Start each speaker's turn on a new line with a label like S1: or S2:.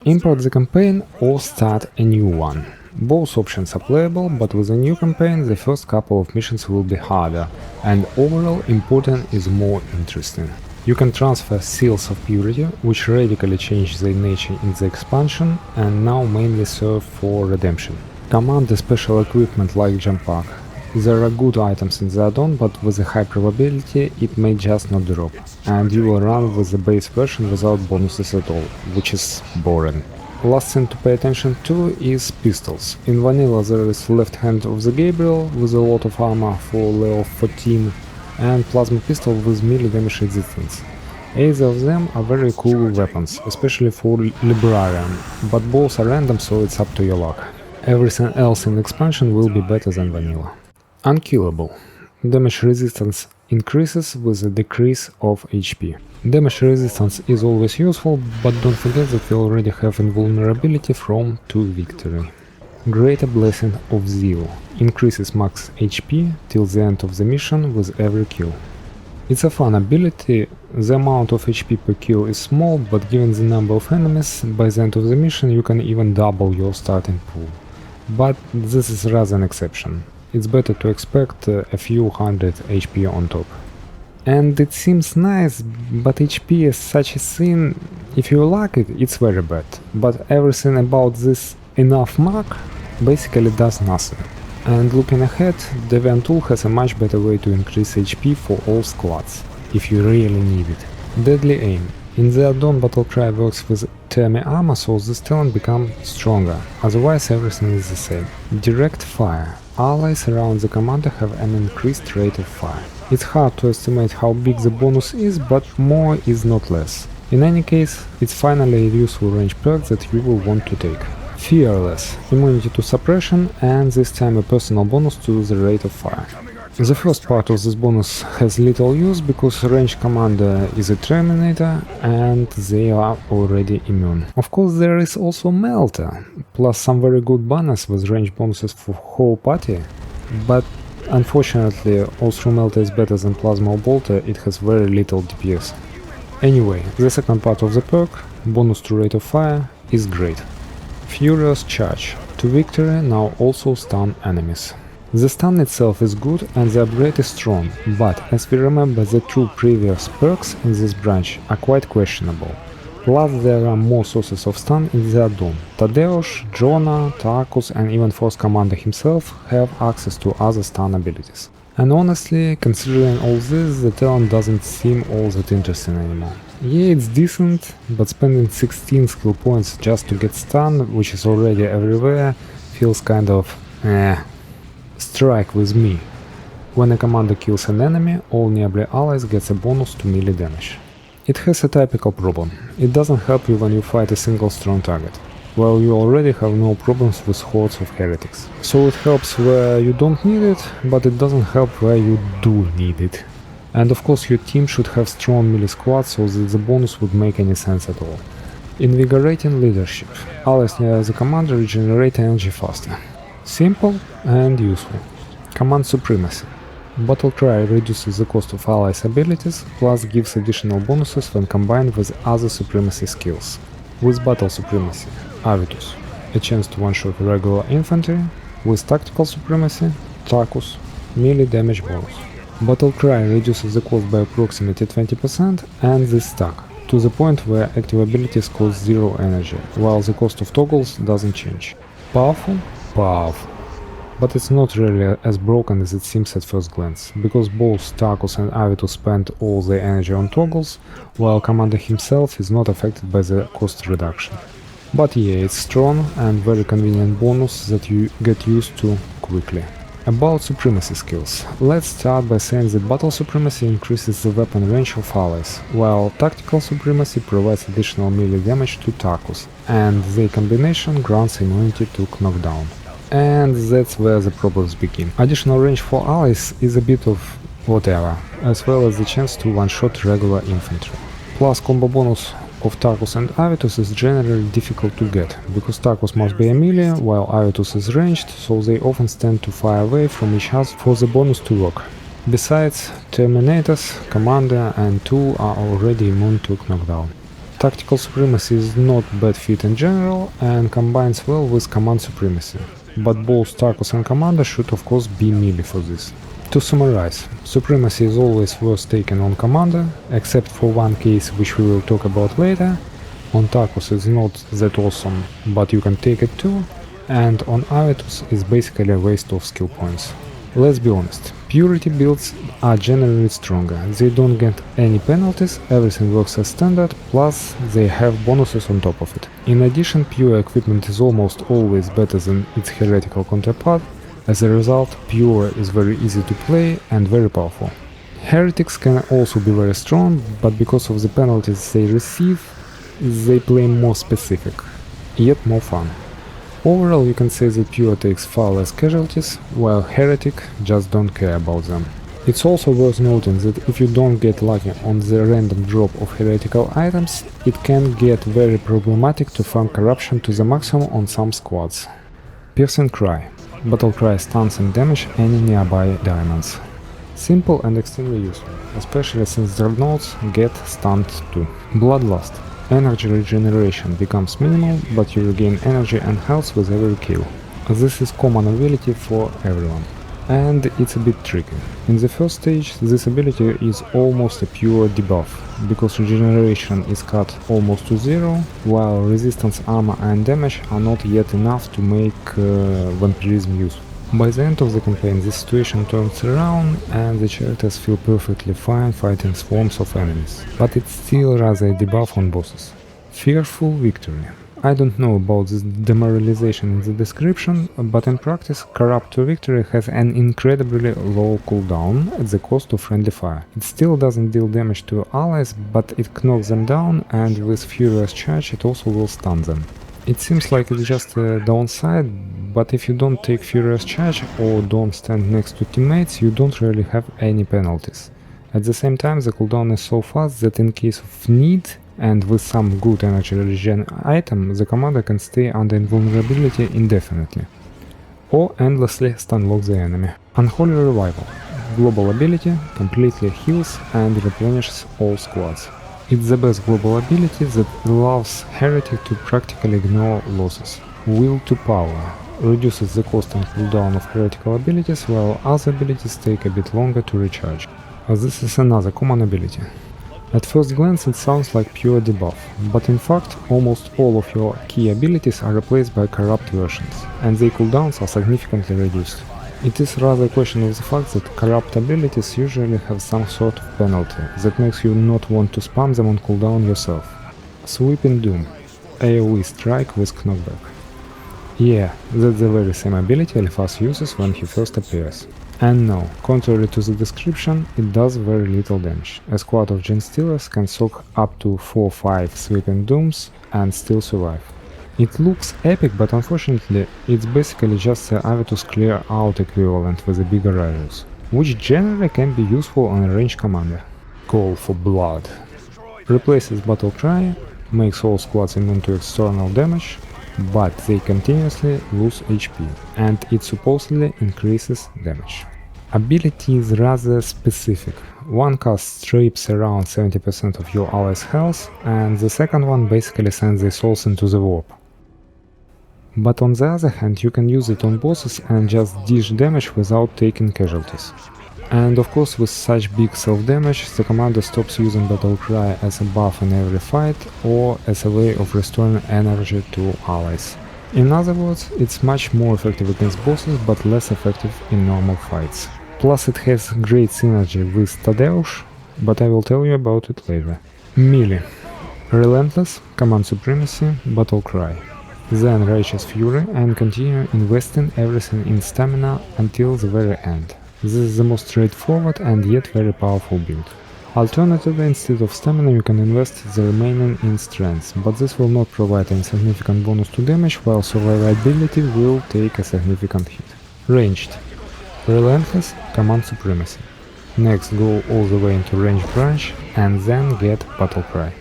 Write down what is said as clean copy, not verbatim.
S1: Import the campaign or start a new one. Both options are playable, but with a new campaign the first couple of missions will be harder, and overall importing is more interesting. You can transfer Seals of Purity, which radically change their nature in the expansion and now mainly serve for redemption. Command the special equipment like Jump Pack. There are good items in the add-on, but with a high probability it may just not drop, and you will run with the base version without bonuses at all, which is boring. Last thing to pay attention to is pistols. In vanilla there is left hand of the Gabriel with a lot of armor for level 14 and plasma pistol with melee damage resistance. Either of them are very cool weapons, especially for Librarian, but both are random, so it's up to your luck. Everything else in expansion will be better than vanilla. Unkillable. Damage resistance increases with a decrease of HP. Damage resistance is always useful, but don't forget that we already have invulnerability from 2 Victory. Greater Blessing of Zeal. Increases max HP till the end of the mission with every kill. It's a fun ability. The amount of HP per kill is small, but given the number of enemies, by the end of the mission you can even double your starting pool. But this is rather an exception. It's better to expect a few hundred HP on top. And it seems nice, but HP is such a thing, if you lack it, it's very bad. But everything about this enough mark basically does nothing. And looking ahead, Deviant Tool has a much better way to increase HP for all squads, if you really need it. Deadly Aim. In the add-on Battlecry works with Thermi armor, so this talent becomes stronger, otherwise everything is the same. Direct Fire. Allies around the commander have an increased rate of fire. It's hard to estimate how big the bonus is, but more is not less. In any case, it's finally a useful range perk that you will want to take. Fearless. Immunity to suppression and this time a personal bonus to the rate of fire. The first part of this bonus has little use because range commander is a Terminator and they are already immune. Of course there is also Melter, plus some very good banners with range bonuses for whole party, but unfortunately although Melter is better than Plasma or Bolter, it has very little DPS. Anyway, the second part of the perk, bonus to rate of fire, is great. Furious Charge. To Victory now also stun enemies. The stun itself is good and the upgrade is strong, but as we remember the two previous perks in this branch are quite questionable. Plus there are more sources of stun in the add-on. Tadeusz, Jonah, Tarkus and even Force Commander himself have access to other stun abilities. And honestly, considering all this, the talent doesn't seem all that interesting anymore. Yeah, it's decent, but spending 16 skill points just to get stun, which is already everywhere, feels kind of Strike with me. When a commander kills an enemy, all nearby allies gets a bonus to melee damage. It has a typical problem. It doesn't help you when you fight a single strong target, while you already have no problems with hordes of heretics. So it helps where you don't need it, but it doesn't help where you do need it. And of course your team should have strong melee squads so that the bonus would make any sense at all. Invigorating Leadership. Allies near the commander regenerate energy faster. Simple and useful. Command Supremacy. Battlecry reduces the cost of allies' abilities, plus gives additional bonuses when combined with other supremacy skills. With Battle Supremacy, Avitus, a chance to one-shot regular infantry. With Tactical Supremacy, Tarkus, melee damage bonus. Battlecry reduces the cost by approximately 20% and this stack, to the point where active abilities cost 0 energy, while the cost of toggles doesn't change. Powerful? Powerful. But it's not really as broken as it seems at first glance, because both Tarkus and Avitus spend all their energy on toggles, while Commander himself is not affected by the cost reduction. But yeah, it's strong and very convenient bonus that you get used to quickly. About Supremacy skills. Let's start by saying that Battle Supremacy increases the weapon range of allies, while Tactical Supremacy provides additional melee damage to Tarkus, and their combination grants immunity to knockdown. And that's where the problems begin. Additional range for allies is a bit of whatever, as well as the chance to one-shot regular infantry. Plus combo bonus of Tarkus and Avitus is generally difficult to get, because Tarkus must be a melee, while Avitus is ranged, so they often stand too far away from each other for the bonus to work. Besides, Terminators, Commander and Tool are already immune to knockdown. Tactical Supremacy is not bad fit in general and combines well with Command Supremacy, but both Tarkus and Commander should of course be melee for this. To summarize, Supremacy is always worth taking on Commander, except for one case which we will talk about later. On Tarkus it's not that awesome, but you can take it too, and on Avitus is basically a waste of skill points. Let's be honest, Purity builds are generally stronger, they don't get any penalties, everything works as standard, plus they have bonuses on top of it. In addition, Pure equipment is almost always better than its heretical counterpart. As a result, Pure is very easy to play and very powerful. Heretics can also be very strong, but because of the penalties they receive, they play more specific, yet more fun. Overall, you can say that Pure takes far less casualties, while Heretic just don't care about them. It's also worth noting that if you don't get lucky on the random drop of heretical items, it can get very problematic to farm corruption to the maximum on some squads. Piercing Cry. Battle Cry stuns and damage any nearby diamonds. Simple and extremely useful, especially since Dreadnoughts get stunned too. Bloodlust. Energy regeneration becomes minimal, but you regain energy and health with every kill. This is common ability for everyone, and it's a bit tricky. In the first stage, this ability is almost a pure debuff, because regeneration is cut almost to zero, while resistance, armor and damage are not yet enough to make vampirism useful. By the end of the campaign, this situation turns around and the characters feel perfectly fine fighting swarms of enemies, but it's still rather a debuff on bosses. Fearful Victory. I don't know about this demoralization in the description, but in practice, Corrupt to Victory has an incredibly low cooldown at the cost of friendly fire. It still doesn't deal damage to allies, but it knocks them down, and with Furious Charge it also will stun them. It seems like it's just a downside, but if you don't take Furious Charge or don't stand next to teammates, you don't really have any penalties. At the same time, the cooldown is so fast that in case of need, and with some good energy regen item, the commander can stay under invulnerability indefinitely, or endlessly stunlock the enemy. Unholy Revival. Global ability, completely heals and replenishes all squads. It's the best global ability that allows Heretic to practically ignore losses. Will to Power reduces the cost and cooldown of heretical abilities, while other abilities take a bit longer to recharge. This is another common ability. At first glance it sounds like pure debuff, but in fact almost all of your key abilities are replaced by corrupt versions, and their cooldowns are significantly reduced. It is rather a question of the fact that corrupt abilities usually have some sort of penalty that makes you not want to spam them on cooldown yourself. Sweeping Doom. AoE strike with knockback. Yeah, that's the very same ability Eliphas uses when he first appears. And no, contrary to the description, it does very little damage. A squad of Genestealers can soak up to 4-5 Sweeping Dooms and still survive. It looks epic, but unfortunately it's basically just the Avitus clear out equivalent with a bigger radius, which generally can be useful on a ranged commander. Call for Blood. Replaces Battle Cry, makes all squads immune to external damage, but they continuously lose HP, and it supposedly increases damage. Ability is rather specific. One cast strips around 70% of your allies' health, and the second one basically sends their souls into the warp. But on the other hand, you can use it on bosses and just dish damage without taking casualties. And of course, with such big self-damage, the commander stops using Battle Cry as a buff in every fight or as a way of restoring energy to allies. In other words, it's much more effective against bosses but less effective in normal fights. Plus it has great synergy with Tadeusz, but I will tell you about it later. Melee. Relentless, Command Supremacy, Battle Cry. Then Righteous Fury and continue investing everything in stamina until the very end. This is the most straightforward and yet very powerful build. Alternatively, instead of stamina you can invest the remaining in strength, but this will not provide any significant bonus to damage, while survivability will take a significant hit. Ranged. Relentless, Command Supremacy. Next go all the way into Range Branch and then get Battle Cry.